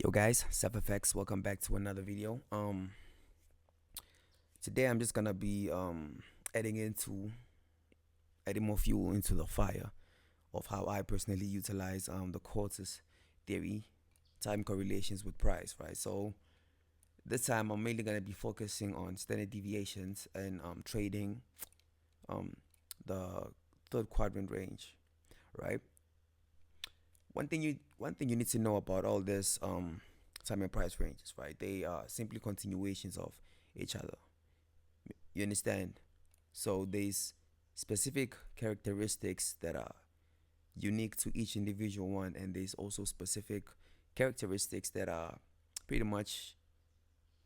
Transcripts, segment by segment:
Yo guys, SelfFX, welcome back to another video. Today I'm just gonna be adding more fuel into the fire of how I personally utilize the quarters theory, time correlations with price, right? So this time I'm mainly gonna be focusing on standard deviations and trading um the third quadrant range, right? One thing you need to know about all this time and price ranges, right? They are simply continuations of each other. You understand? So there's specific characteristics that are unique to each individual one, and there's also specific characteristics that are pretty much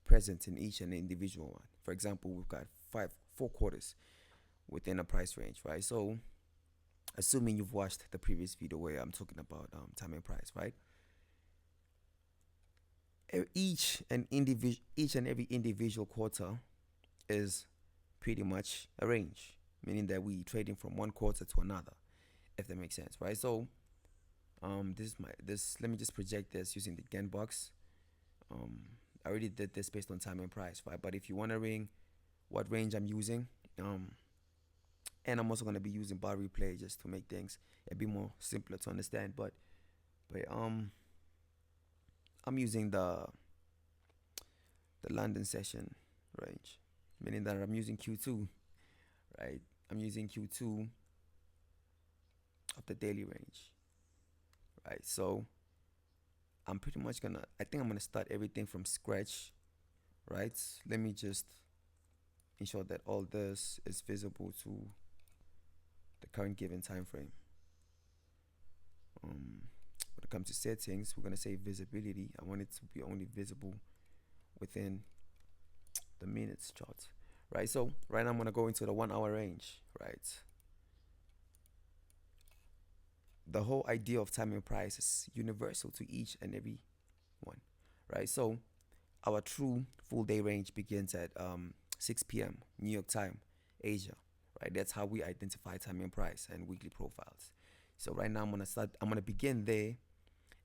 present in each and individual one. For example, we've got four quarters within a price range, right? So assuming you've watched the previous video where I'm talking about time and price, right? Each and every individual quarter is pretty much a range, meaning that we trading from one quarter to another, if that makes sense, right? So let me just project this using the Gantt box. I already did this based on time and price, right? But if you're wondering what range I'm using, and I'm also gonna be using bar replay just to make things a bit more simpler to understand. But I'm using the London session range, meaning that I'm using Q2, right? I'm using Q2 of the daily range, right? So I think I'm gonna start everything from scratch, right? Let me just ensure that all this is visible to the current given time frame. When it comes to settings, we're gonna say visibility. I want it to be only visible within the minutes chart, right? So right now I'm gonna go into the 1 hour range, right? The whole idea of time and price is universal to each and every one, right? So our true full day range begins at 6 p.m. New York time, Asia, right? That's how we identify time and price and weekly profiles. So right now I'm gonna begin there,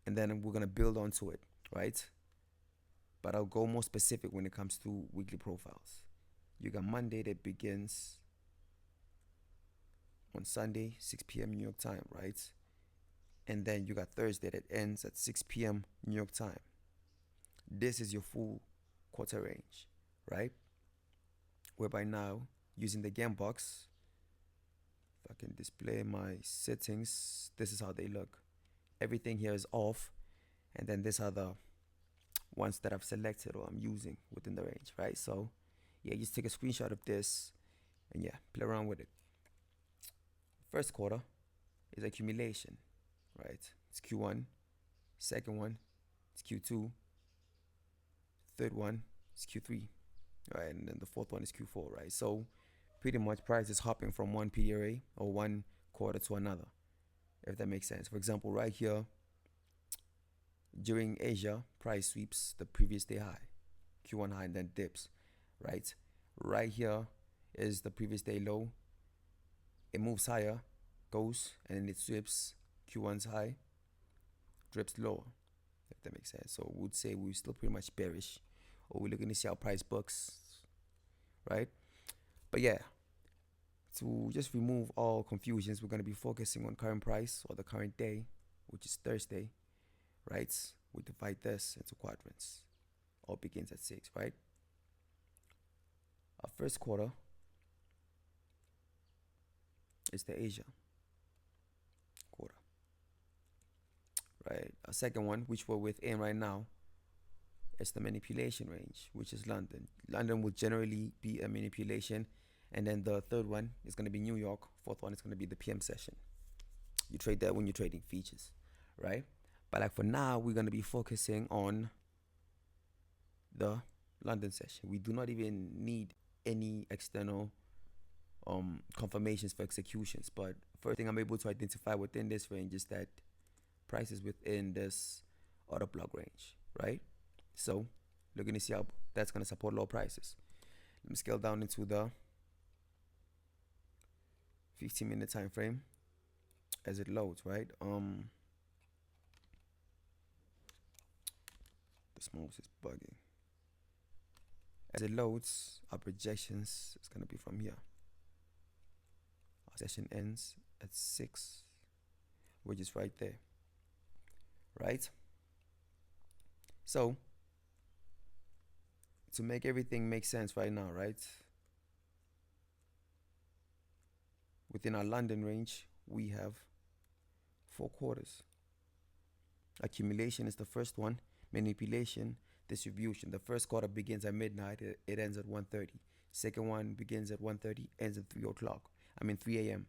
and then we're gonna build onto it, right? But I'll go more specific when it comes to weekly profiles. You got Monday that begins on Sunday, 6 p.m. New York time, right? And then you got Thursday that ends at 6 p.m. New York time. This is your full quarter range, right? Whereby now, using the Gantt box, if I can display my settings, this is how they look. Everything here is off, and then these are the ones that I've selected or I'm using within the range, right? So yeah, just take a screenshot of this and yeah, play around with it. First quarter is accumulation, right? It's Q1. Second one is Q2. Third one is Q3, right? And then the fourth one is Q4, right? So pretty much price is hopping from one PRA or one quarter to another, if that makes sense. For example, right here, during Asia, price sweeps the previous day high, Q1 high, and then dips, right? Right here is the previous day low. It moves higher, goes, and then it sweeps Q1's high, drips lower, if that makes sense. So we would say we're still pretty much bearish, or we're looking to see how price books, right? But yeah, to just remove all confusions, we're going to be focusing on current price or the current day, which is Thursday, right? We divide this into quadrants. All begins at 6, right? Our first quarter is the Asia quarter, right? Our second one, which we're within right now, is the manipulation range, which is London. London will generally be a manipulation, and then the third one is going to be New York. Fourth one is going to be the PM session. You trade that when you're trading features, right? But like for now, we're going to be focusing on the London session. We do not even need any external confirmations for executions. But first thing I'm able to identify within this range is that price is within this order block range, right? So looking to see how that's going to support low prices. Let me scale down into the 15-minute time frame as it loads, right? This mouse is bugging. As it loads, our projections is gonna be from here. Our session ends at 6, which is right there, right? So to make everything make sense right now, right? Within our London range, we have 4 quarters. Accumulation is the first one. Manipulation, distribution. The first quarter begins at midnight. It ends at 1:30. Second one begins at 1:30, ends at 3 o'clock. 3 a.m.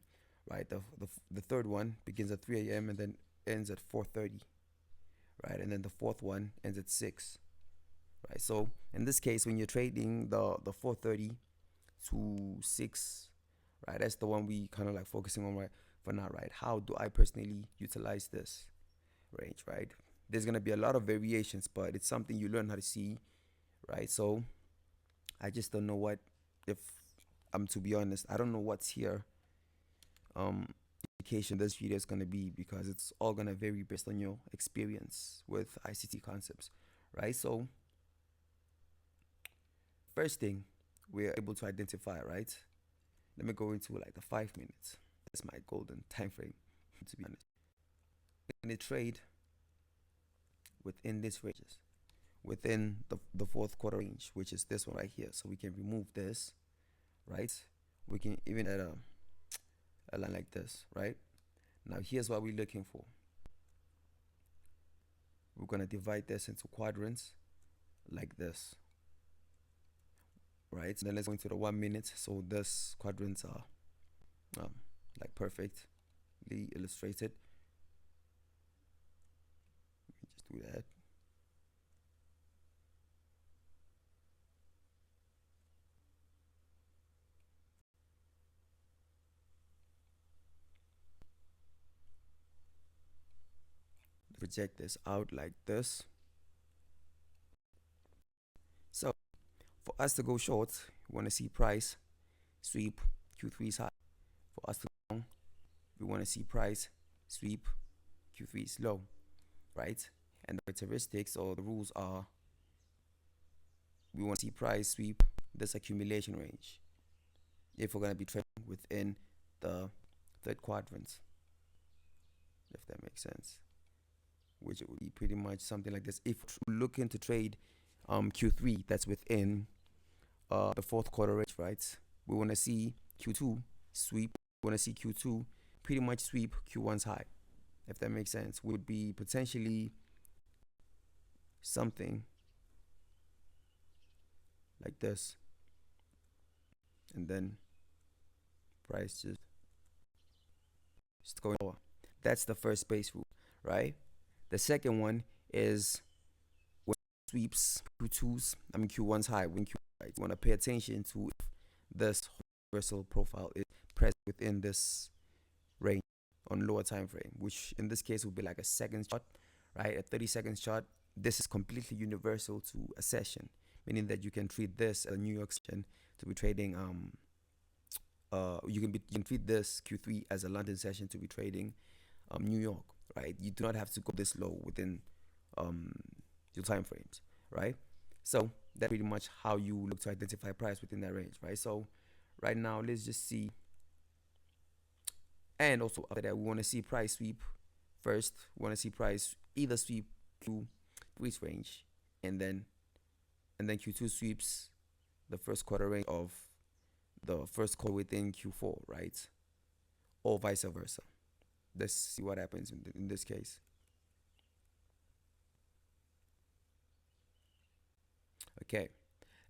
Right. The third one begins at 3 a.m. and then ends at 4:30. Right. And then the fourth one ends at 6. Right. So in this case, when you're trading the 4:30 to 6, right, that's the one we kind of like focusing on right for now, right? How do I personally utilize this range, right? There's gonna be a lot of variations, but it's something you learn how to see, right? So I just don't know what, if I'm to be honest, I don't know what's here indication this video is gonna be, because it's all gonna vary based on your experience with ICT concepts, right? So first thing we're able to identify, right? Let me go into like the 5 minutes. That's my golden time frame, to be honest. In a trade within this ranges, within the fourth quarter range, which is this one right here. So we can remove this, right? We can even add a line like this, right? Now here's what we're looking for. We're gonna divide this into quadrants like this, right? And then let's go into the 1 minute. So this quadrants are like perfectly illustrated. Let me just do that. Project this out like this. So for us to go short, we want to see price sweep Q3's high. For us to go long, we want to see price sweep Q3's low, right? And the characteristics or the rules are, we want to see price sweep this accumulation range if we're going to be trading within the third quadrant, if that makes sense, which it would be pretty much something like this. If we're looking to trade Q3 that's within the fourth quarter range, right? We want to see Q2 sweep. We want to see Q2 pretty much sweep Q1's high, if that makes sense. Would be potentially something like this, and then price just going lower. That's the first base rule, right? The second one is when sweeps Q1's high. When Q, right, you want to pay attention to if this reversal profile is present within this range on lower time frame, which in this case would be like a second chart, right? A 30-second chart. This is completely universal to a session, meaning that you can treat this as a New York session to be trading. You can treat this Q3 as a London session to be trading New York, right? You do not have to go this low within your time frames, right? So that's pretty much how you look to identify price within that range, right? So right now, let's just see. And also after that, we want to see price sweep first. We want to see price either sweep Q3's range, and then Q2 sweeps the first quarter range of the first quarter within Q4, right? Or vice versa. Let's see what happens in this case. Okay,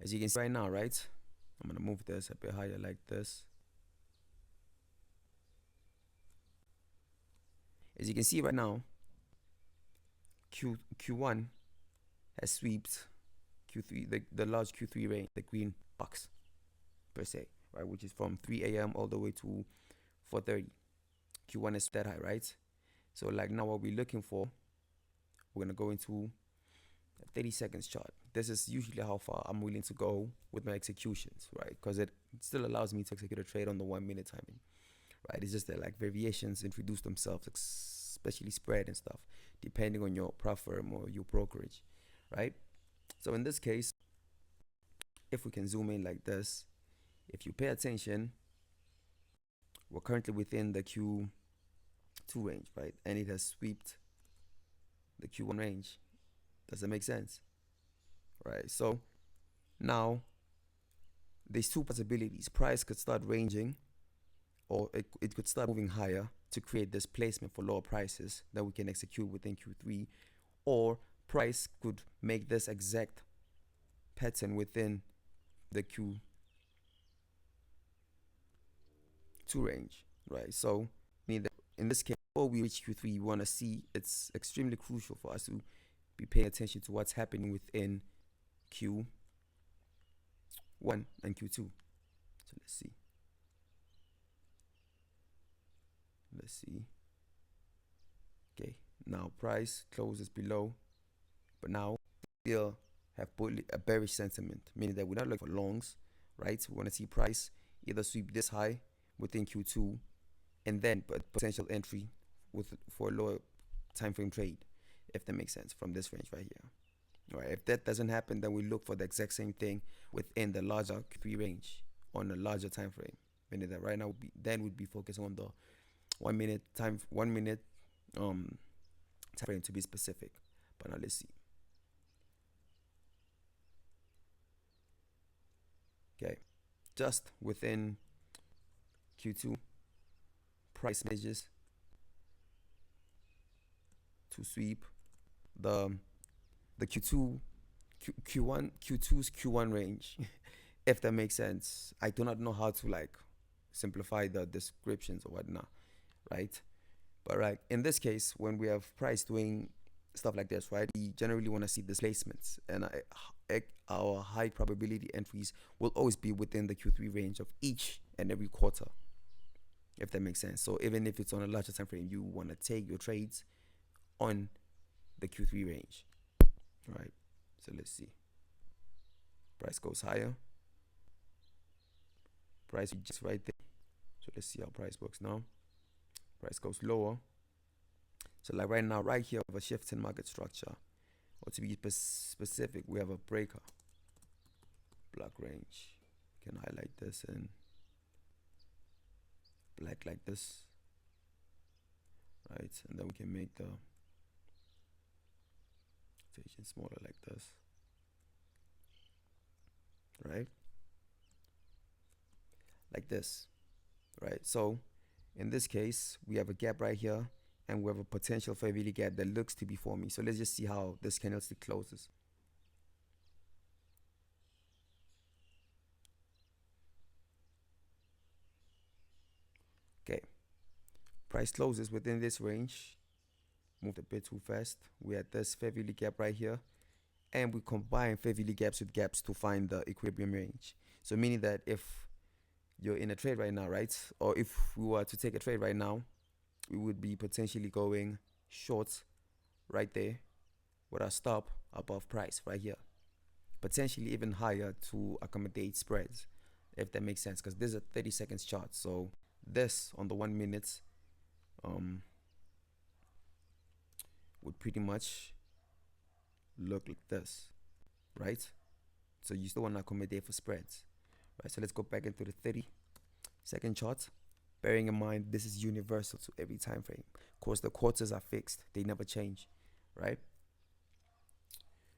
as you can see right now, right? I'm gonna move this a bit higher like this. As you can see right now, Q1 has swept Q3, the large Q3 range, the green box per se, right? Which is from 3 a.m. all the way to 4:30. Q1 is that high, right? So like now what we're looking for, we're gonna go into a 30 seconds chart. This is usually how far I'm willing to go with my executions, right? Because it still allows me to execute a trade on the 1 minute timing, right? It's just that like variations introduce themselves, especially spread and stuff, depending on your platform or your brokerage, right? So in this case, if we can zoom in like this, if you pay attention, we're currently within the Q2 range, right? And it has swept the Q1 range. Does that make sense? Right. So now there's two possibilities. Price could start ranging, or it could start moving higher to create displacement for lower prices that we can execute within Q3, or price could make this exact pattern within the Q2 range, right? So in this case, before we reach Q3, you want to see, it's extremely crucial for us to be paying attention to what's happening within Q1 and Q2. So let's see. Okay, now price closes below, but now still have a bearish sentiment, meaning that we're not looking for longs, right? We want to see price either sweep this high within Q2 and then potential entry for a lower time frame trade, if that makes sense, from this range right here. All right, if that doesn't happen, then we look for the exact same thing within the larger Q3 range on a larger time frame, meaning that right now we'd be focused on the 1 minute time frame to be specific. But now let's see. Okay, just within Q2, price manages to sweep the Q2's Q1 range, if that makes sense. I do not know how to like simplify the descriptions or whatnot, right? But right, in this case, when we have price doing stuff like this, right, we generally want to see displacements, and our high probability entries will always be within the Q3 range of each and every quarter, if that makes sense. So even if it's on a larger time frame, you want to take your trades on the Q3 range. All right, so let's see. Price goes higher, price just right there. So let's see how price works now. Price goes lower. So like right now, right here, we have a shift in market structure, or to be specific, we have a breaker block range. You can highlight this in black like this, right? And then we can make the rotation smaller like this, right? Like this, right? So in this case, we have a gap right here, and we have a potential fair value gap that looks to be forming. So let's just see how this candlestick closes. Okay, price closes within this range, moved a bit too fast. We had this fair value gap right here, and we combine fair value gaps with gaps to find the equilibrium range. So meaning that if you're in a trade right now, right, or if we were to take a trade right now, we would be potentially going short right there with our stop above price right here, potentially even higher to accommodate spreads, if that makes sense, because this is a 30 seconds chart. So this on the 1 minute would pretty much look like this, right? So you still want to accommodate for spreads, right? So let's go back into the 30-second chart, bearing in mind this is universal to every time frame. Of course, the quarters are fixed, they never change, right?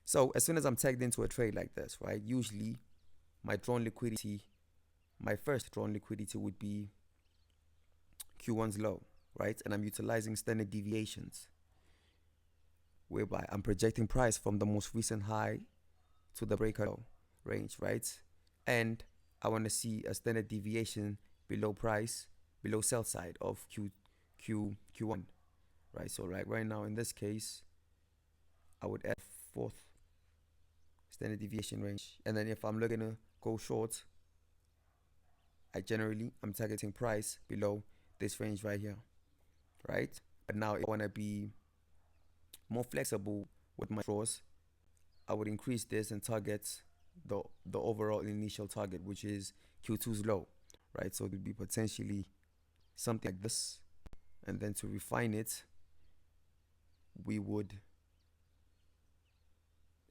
So as soon as I'm tagged into a trade like this, right, usually my first drawn liquidity would be Q1's low, right? And I'm utilizing standard deviations, whereby I'm projecting price from the most recent high to the breaker low range, right? And I want to see a standard deviation below price, below sell side of Q1, right? So like right now in this case, I would add fourth standard deviation range, and then if I'm looking to go short, I'm targeting price below this range right here, right? But now if I want to be more flexible with my draws, I would increase this and target the overall initial target, which is Q2's low, right? So it would be potentially something like this, and then to refine it, we would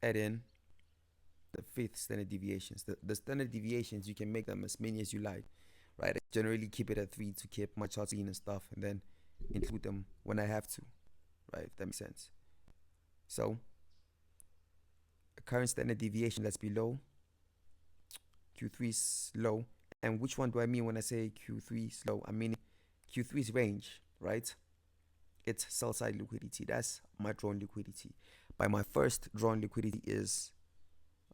add in the fifth standard deviations. The standard deviations, you can make them as many as you like, right? I generally keep it at 3 to keep my charts clean and stuff, and then include them when I have to, right? If that makes sense. So current standard deviation that's below Q3 is low. And which one do I mean when I say Q3 is low? I mean Q3's range, right? It's sell side liquidity. That's my drawn liquidity. By my first drawn liquidity is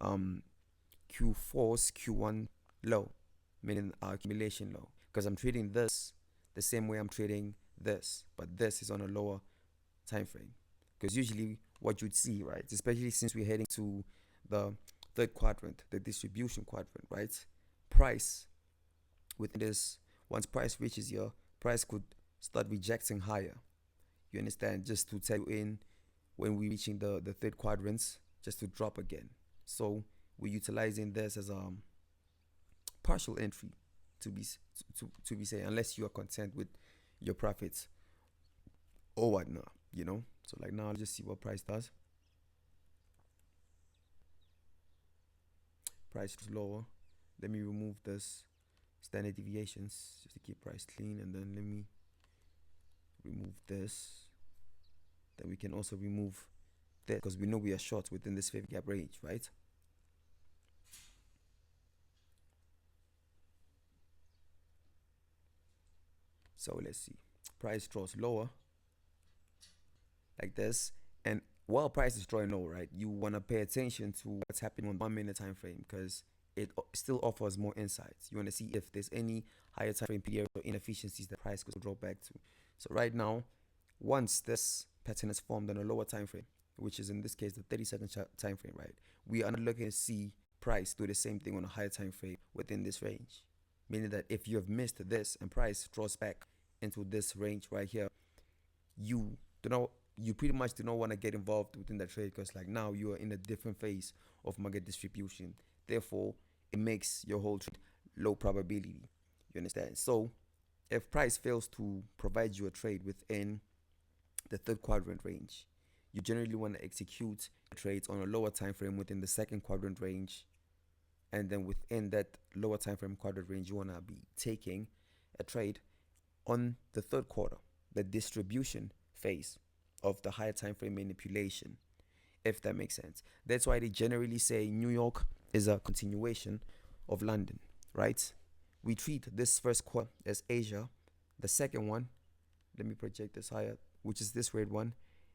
Q4's Q1 low, meaning accumulation low, because I'm trading this the same way I'm trading this, but this is on a lower time frame. Because usually what you'd see, right, especially since we're heading to the third quadrant, the distribution quadrant, right, price within this, once price reaches here, price could start rejecting higher, you understand, just to tell you in when we're reaching the third quadrants, just to drop again. So we're utilizing this as a partial entry to be say, unless you are content with your profits or whatnot, you know. So like now, let's just see what price does. Price is lower. Let me remove this standard deviations just to keep price clean, and then let me remove this. Then we can also remove that, because we know we are short within this 50 gap range, right? So let's see, price draws lower like this, and while price is drawing low, right, you want to pay attention to what's happening on 1 minute time frame, because it still offers more insights. You want to see if there's any higher time frame period or inefficiencies that price could draw back to. So right now, once this pattern is formed on a lower time frame, which is in this case the 30-second time frame, right, we are not looking to see price do the same thing on a higher time frame within this range, meaning that if you have missed this and price draws back into this range right here, you pretty much do not want to get involved within that trade, because like now you are in a different phase of market distribution. Therefore, it makes your whole trade low probability. You understand? So if price fails to provide you a trade within the third quadrant range, you generally want to execute trades on a lower time frame within the second quadrant range, and then within that lower time frame quadrant range, you want to be taking a trade on the third quarter, the distribution phase of the higher time frame manipulation, if that makes sense. That's why they generally say New York is a continuation of London, right? We treat this first quarter as Asia, the second one, let me project this higher, which is this red one,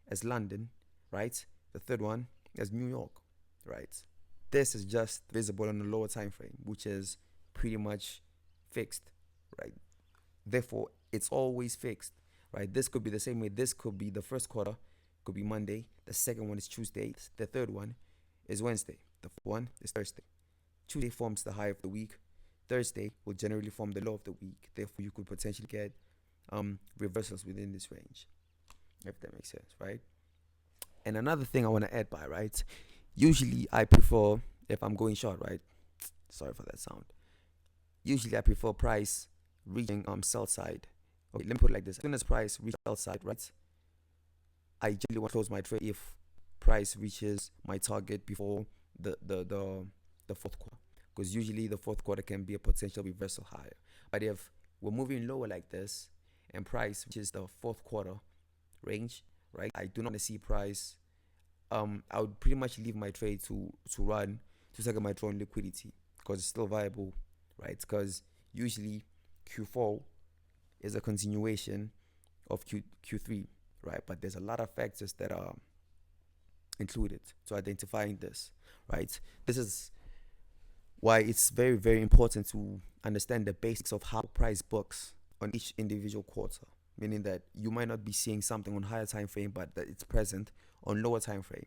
as London, right? The third one as New York, right? This is just visible on the lower time frame, which is pretty much fixed, right? Therefore, it's always fixed, right? This could be the same way. This could be the first quarter, could be Monday. The second one is Tuesday. The third one is Wednesday. The fourth one is Thursday. Tuesday forms the high of the week. Thursday will generally form the low of the week. Therefore, you could potentially get reversals within this range, if that makes sense, right? And another thing I want to add by, right? Usually, I prefer, if I'm going short, right? Sorry for that sound. Usually, I prefer price reaching sell side. Okay, let me put it like this: as soon as price reaches sell side, right, I generally want to close my trade if price reaches my target before the fourth quarter, because usually the fourth quarter can be a potential reversal higher. But if we're moving lower like this and price reaches the fourth quarter range, right, I do not want to see price. I would pretty much leave my trade to run to second my drawn liquidity, because it's still viable, right? Because usually Q4 is a continuation of Q3, right? But there's a lot of factors that are included to identifying this, right? This is why it's very, very important to understand the basics of how price books on each individual quarter, meaning that you might not be seeing something on higher time frame, but that it's present on lower time frame.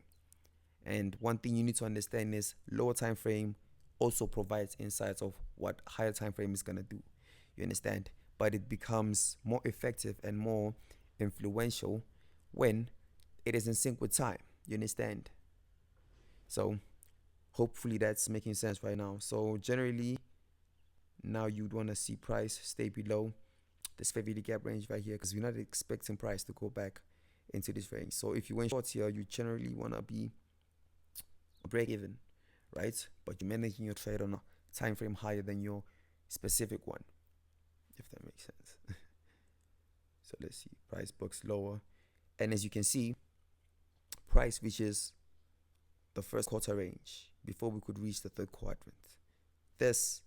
And one thing you need to understand is lower time frame also provides insights of what higher time frame is going to do. You understand? But it becomes more effective and more influential when it is in sync with time. You understand? So hopefully that's making sense right now. So generally, now you'd want to see price stay below this 50 gap range right here, because we're not expecting price to go back into this range. So if you went short here, you generally want to be break even, right? But you're managing your trade on a time frame higher than your specific one, if that makes sense. So let's see, price books lower, and as you can see, price reaches the first quarter range before we could reach the third quadrant. This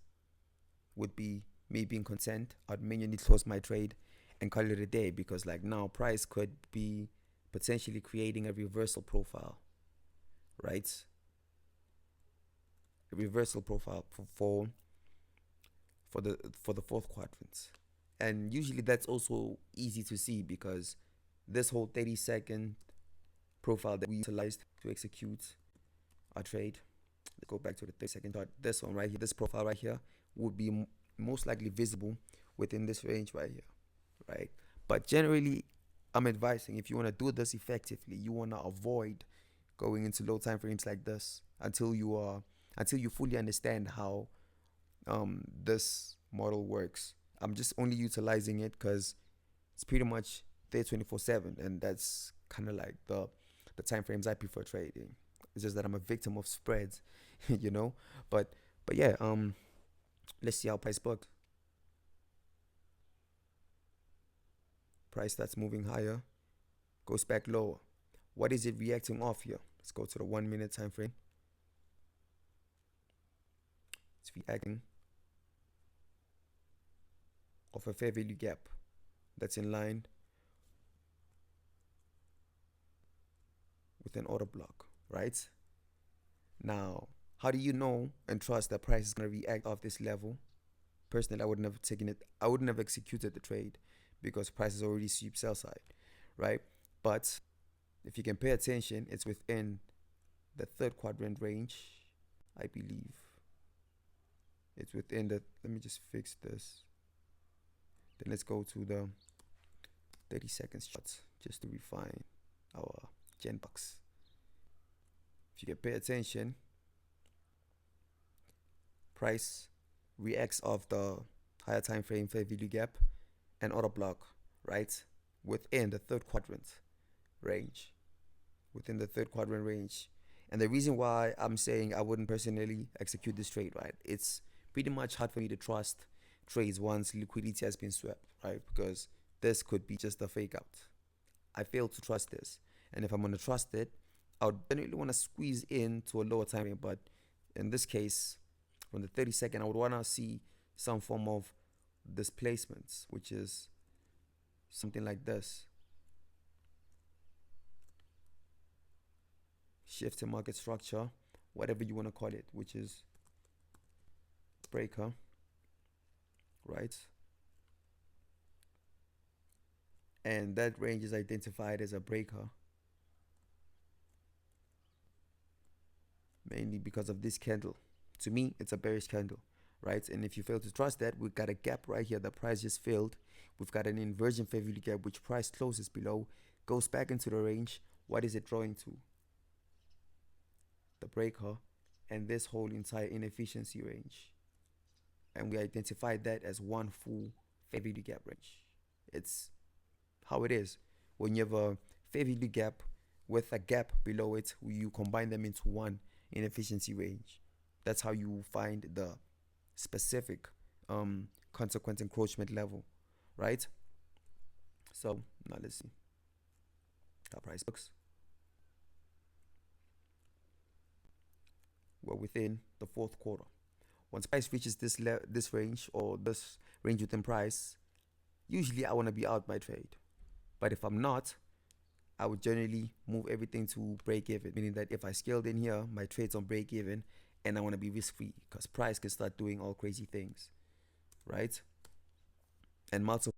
would be me being content. I'd manually close my trade and call it a day, because like now price could be potentially creating a reversal profile, right? A reversal profile for the fourth quadrant. And usually that's also easy to see, because this whole 30-second profile that we utilized to execute our trade, let's go back to the 30-second chart. This one right here, this profile right here, would be most likely visible within this range right here, right? But generally, I'm advising, if you want to do this effectively, you want to avoid going into low time frames like this until you fully understand how this model works. I'm just only utilizing it because it's pretty much there 24/7, and that's kind of like the time frames I prefer trading. It's just that I'm a victim of spreads, you know. But yeah, let's see how price booked. Price starts moving higher, goes back lower. What is it reacting off here? Let's go to the 1 minute time frame. It's reacting off a fair value gap that's in line with an order block, right? Now, how do you know and trust that price is going to react off this level? Personally, I would never taken it. I would never executed the trade, because price is already sweep sell side, right? But if you can pay attention, it's within the third quadrant range, I believe. It's within the, let me just fix this. Then let's go to the 30 seconds charts just to refine our gen bucks. If you can pay attention, price reacts off the higher time frame fair value gap and order block, right? Within the third quadrant range. Within the third quadrant range. And the reason why I'm saying I wouldn't personally execute this trade, right? It's pretty much hard for me to trust trades once liquidity has been swept, right? Because this could be just a fake out. I fail to trust this. And if I'm going to trust it, I would definitely want to squeeze in to a lower time frame. But in this case, from the 30-second, I would want to see some form of displacements, which is something like this. Shift in market structure, whatever you want to call it, which is breaker, right? And that range is identified as a breaker, mainly because of this candle. To me, it's a bearish candle, right? And if you fail to trust that, we've got a gap right here. The price just filled. We've got an inversion fair value gap, which price closes below, goes back into the range. What is it drawing to? The breaker and this whole entire inefficiency range. And we identified that as one full fair value gap range. It's how it is. When you have a fair value gap with a gap below it, you combine them into one inefficiency range. That's how you find the specific consequence encroachment level, right? So now let's see how price books. We're within the fourth quarter. Once price reaches this range, or this range within price, usually I want to be out my trade. But if I'm not, I would generally move everything to break even, meaning that if I scaled in here, my trade's on break even, and I want to be risk free, because price can start doing all crazy things, right? And multiple